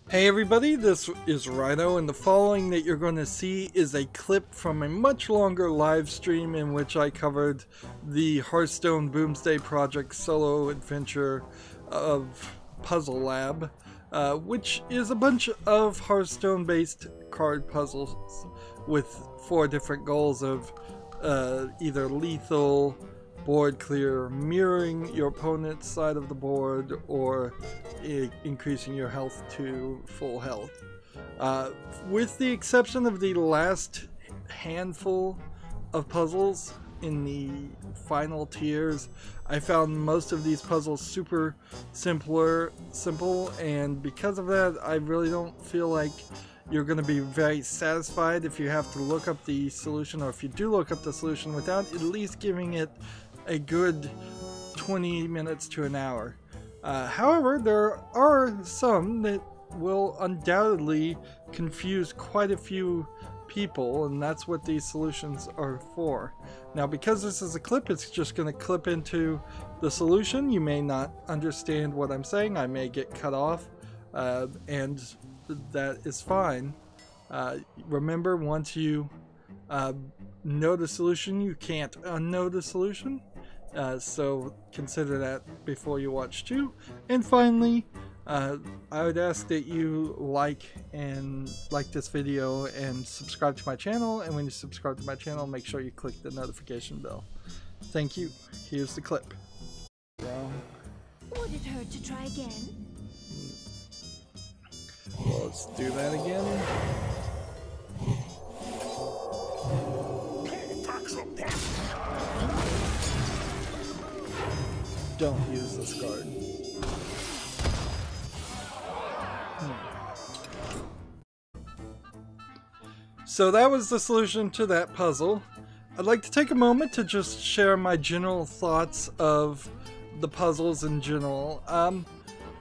Hey everybody, this is Rydo, and the following that you're going to see is a clip from a much longer live stream in which I covered the Hearthstone Boomsday Project solo adventure of Puzzle Lab, which is a bunch of Hearthstone based card puzzles with 4 different goals of either lethal, board clear, mirroring your opponent's side of the board, or increasing your health to full health. With the exception of the last handful of puzzles in the final tiers, I found most of these puzzles super simple, and because of that, I really don't feel like you're going to be very satisfied if you have to look up the solution, or if you do look up the solution without at least giving it a good 20 minutes to an hour. However, there are some that will undoubtedly confuse quite a few people, and that's what these solutions are for. Now, because this is a clip, it's just going to clip into the solution. You may not understand what I'm saying. I may get cut off, and that is fine. Remember, once you know the solution, you can't unknow the solution. So consider that before you watch too. And finally, I would ask that you like this video and subscribe to my channel. And when you subscribe to my channel, make sure you click the notification bell. Thank you. Here's the clip. Wrong. Would it hurt to try again? Well, let's do that again. Don't use this card. So that was the solution to that puzzle. I'd like to take a moment to just share my general thoughts of the puzzles in general.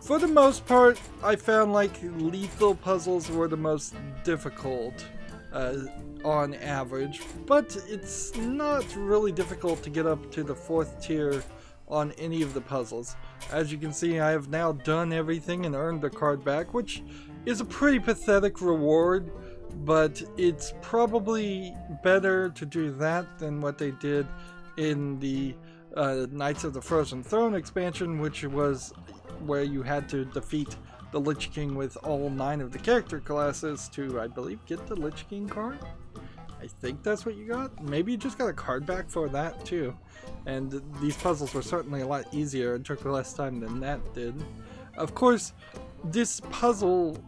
For the most part, I found like lethal puzzles were the most difficult on average, but it's not really difficult to get up to the 4th tier on any of the puzzles. As you can see, I have now done everything and earned the card back, which is a pretty pathetic reward, but it's probably better to do that than what they did in the Knights of the Frozen Throne expansion, which was where you had to defeat the Lich King with all 9 of the character classes to, I believe, get the Lich King card. I think that's what you got. Maybe you just got a card back for that too. And these puzzles were certainly a lot easier and took less time than that did. Of course, this puzzle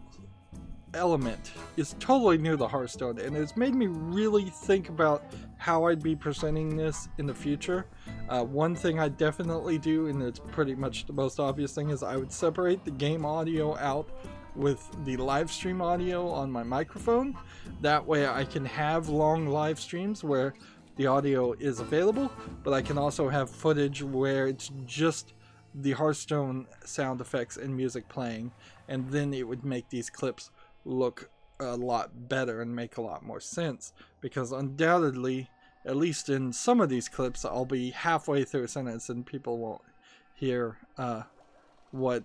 element is totally new to Hearthstone, and it's made me really think about how I'd be presenting this in the future. One thing I definitely do, and it's pretty much the most obvious thing, is I would separate the game audio out with the live stream audio on my microphone. That way I can have long live streams where the audio is available, but I can also have footage where it's just the Hearthstone sound effects and music playing, and then it would make these clips look a lot better and make a lot more sense, because undoubtedly, at least in some of these clips, I'll be halfway through a sentence and people won't hear what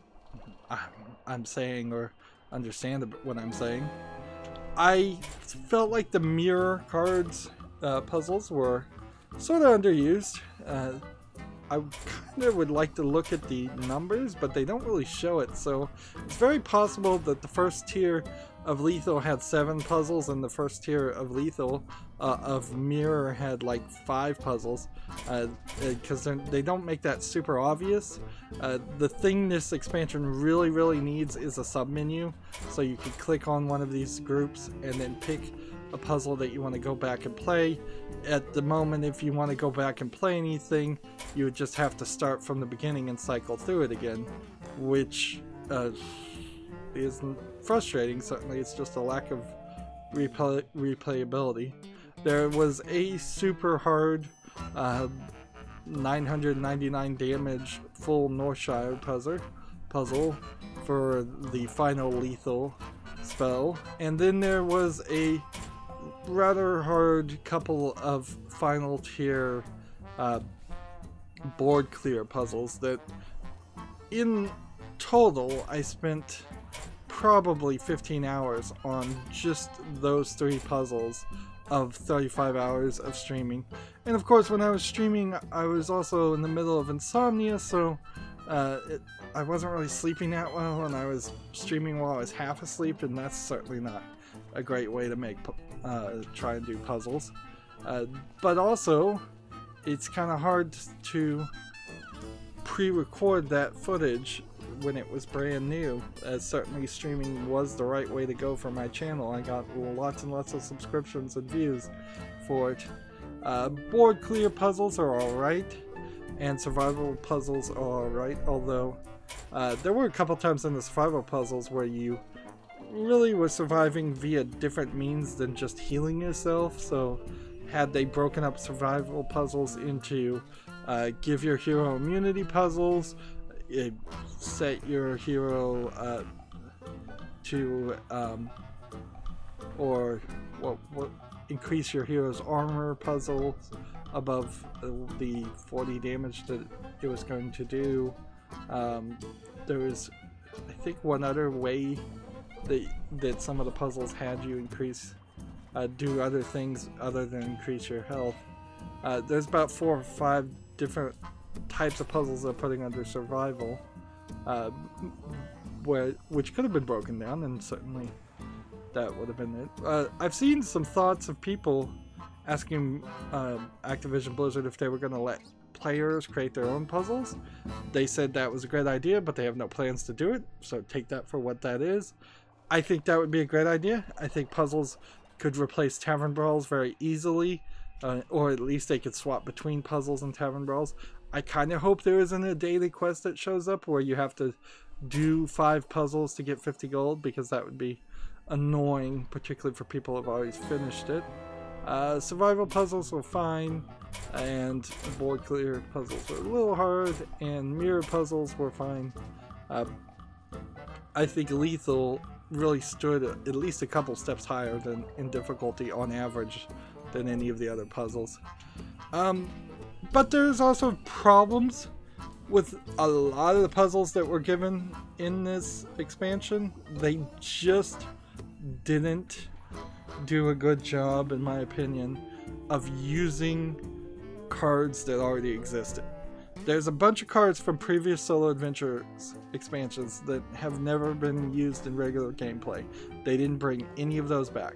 I'm saying or understand what I'm saying. I felt like the mirror cards puzzles were sort of underused. I kind of would like to look at the numbers, but they don't really show it, so it's very possible that the first tier of Lethal had 7 puzzles and the first tier of Lethal of Mirror had like 5 puzzles, because they don't make that super obvious. The thing this expansion really needs is a submenu, so you can click on one of these groups and then pick a puzzle that you want to go back and play. At the moment, if you want to go back and play anything, you would just have to start from the beginning and cycle through it again, which is frustrating. Certainly, it's just a lack of replayability. There was a super hard 999 damage full Northshire puzzle for the final lethal spell, and then there was a rather hard couple of final tier board clear puzzles that in total I spent probably 15 hours on just those 3 puzzles of 35 hours of streaming. And of course, when I was streaming, I was also in the middle of insomnia, so I wasn't really sleeping that well, and I was streaming while I was half asleep, and that's certainly not a great way to try and do puzzles. But also, it's kind of hard to pre-record that footage when it was brand new, as certainly streaming was the right way to go for my channel. I got lots and lots of subscriptions and views for it. Board clear puzzles are alright, and survival puzzles are alright, although there were a couple times in the survival puzzles where you really were surviving via different means than just healing yourself. So had they broken up survival puzzles into give your hero immunity puzzles, set your hero to or what increase your hero's armor puzzle above the 40 damage that it was going to do. There was, I think, one other way that some of the puzzles had you do other things other than increase your health. There's about 4 or 5 different types of puzzles they're putting under survival, which could have been broken down, and certainly that would have been it. I've seen some thoughts of people asking Activision Blizzard if they were going to let players create their own puzzles. They said that was a great idea, but they have no plans to do it, so take that for what that is. I think that would be a great idea. I think puzzles could replace tavern brawls very easily, or at least they could swap between puzzles and tavern brawls. I kind of hope there isn't a daily quest that shows up where you have to do 5 puzzles to get 50 gold, because that would be annoying, particularly for people who have already finished it. Survival puzzles were fine, and board clear puzzles were a little hard, and mirror puzzles were fine. I think lethal really stood at least a couple steps higher than in difficulty on average than any of the other puzzles. But there's also problems with a lot of the puzzles that were given in this expansion. They just didn't do a good job, in my opinion, of using cards that already existed. There's a bunch of cards from previous Solo Adventures expansions that have never been used in regular gameplay. They didn't bring any of those back.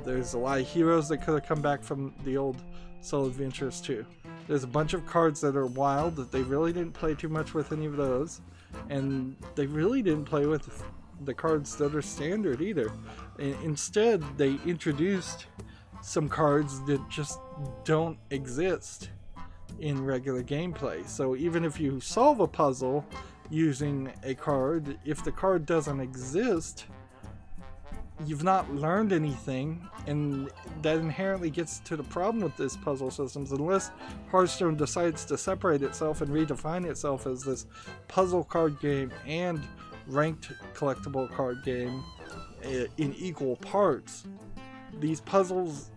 There's a lot of heroes that could have come back from the old Solo Adventures too. There's a bunch of cards that are wild that they really didn't play too much with any of those, and they really didn't play with the cards that are standard either. Instead, they introduced some cards that just don't exist in regular gameplay. So even if you solve a puzzle using a card, if the card doesn't exist, you've not learned anything, and that inherently gets to the problem with this puzzle systems. Unless Hearthstone decides to separate itself and redefine itself as this puzzle card game and ranked collectible card game in equal parts, these puzzles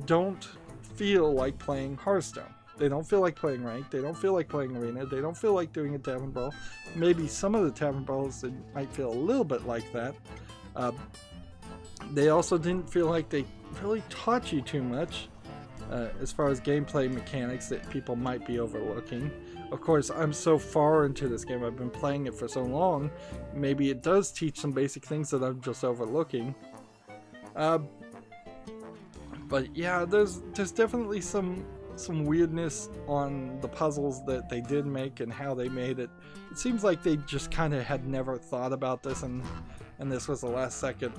don't feel like playing Hearthstone. They don't feel like playing ranked, they don't feel like playing arena, they don't feel like doing a tavern brawl. Maybe some of the tavern brawls might feel a little bit like that. They also didn't feel like they really taught you too much as far as gameplay mechanics that people might be overlooking. Of course, I'm so far into this game, I've been playing it for so long, maybe it does teach some basic things that I'm just overlooking. But yeah, there's definitely some weirdness on the puzzles that they did make and how they made it. It seems like they just kind of had never thought about this, and this was the last second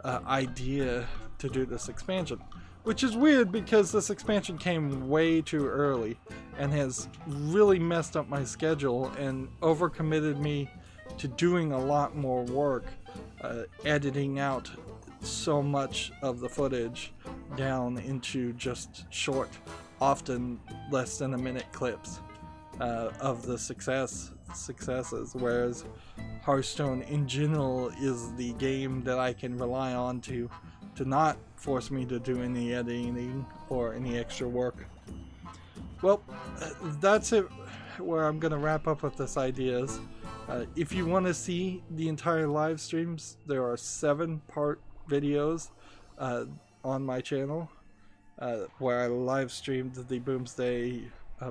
idea to do this expansion. Which is weird, because this expansion came way too early and has really messed up my schedule and overcommitted me to doing a lot more work, editing out so much of the footage down into just short, often less than a minute clips of the successes, whereas Hearthstone in general is the game that I can rely on to not force me to do any editing or any extra work. Well, that's it, where I'm going to wrap up with this ideas. If you want to see the entire live streams, there are 7-part videos on my channel where I live streamed the Boomsday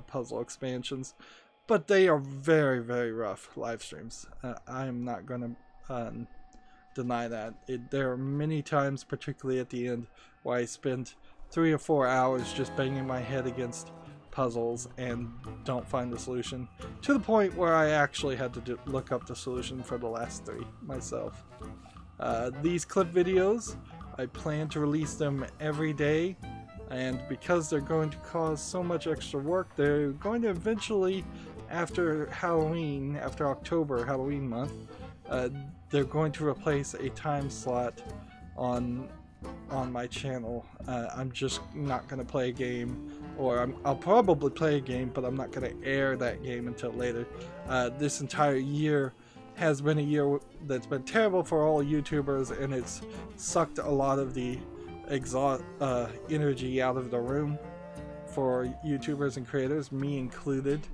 puzzle expansions, but they are very, very rough live streams. I am not going to deny that. There are many times, particularly at the end, where I spend 3 or 4 hours just banging my head against puzzles and don't find the solution, to the point where I actually had to look up the solution for the last 3 myself. These clip videos, I plan to release them every day, and because they're going to cause so much extra work, they're going to eventually, after Halloween, after October, Halloween month, they're going to replace a time slot on my channel. I'm just not going to play a game, or I'll probably play a game, but I'm not going to air that game until later. This entire year has been a year that's been terrible for all YouTubers, and it's sucked a lot of the energy out of the room for YouTubers and creators, me included.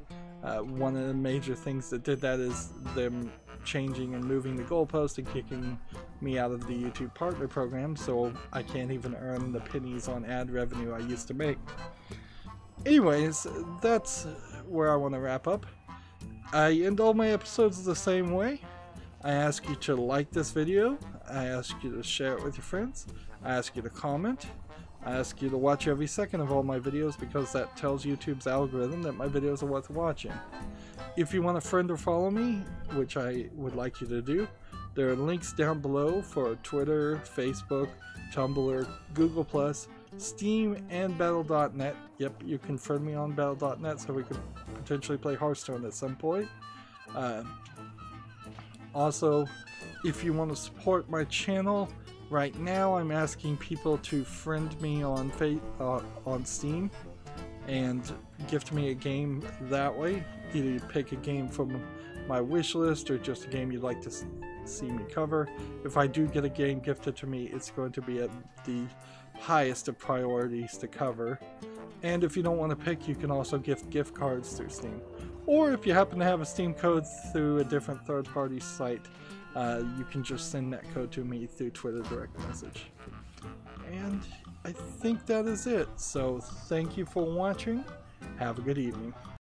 One of the major things that did that is them changing and moving the goalpost and kicking me out of the YouTube partner program, so I can't even earn the pennies on ad revenue I used to make. Anyways, that's where I want to wrap up. I end all my episodes the same way. I ask you to like this video, I ask you to share it with your friends, I ask you to comment, I ask you to watch every second of all my videos, because that tells YouTube's algorithm that my videos are worth watching. If you want to friend or follow me, which I would like you to do, there are links down below for Twitter, Facebook, Tumblr, Google+, Steam, and Battle.net. Yep, you can friend me on Battle.net so we could potentially play Hearthstone at some point. Also, if you want to support my channel, right now I'm asking people to friend me on Steam and gift me a game that way. Either you pick a game from my wish list or just a game you'd like to see me cover. If I do get a game gifted to me, it's going to be at the highest of priorities to cover. And if you don't want to pick, you can also gift cards through Steam. Or if you happen to have a Steam code through a different third-party site, you can just send that code to me through Twitter direct message. And I think that is it. So thank you for watching. Have a good evening.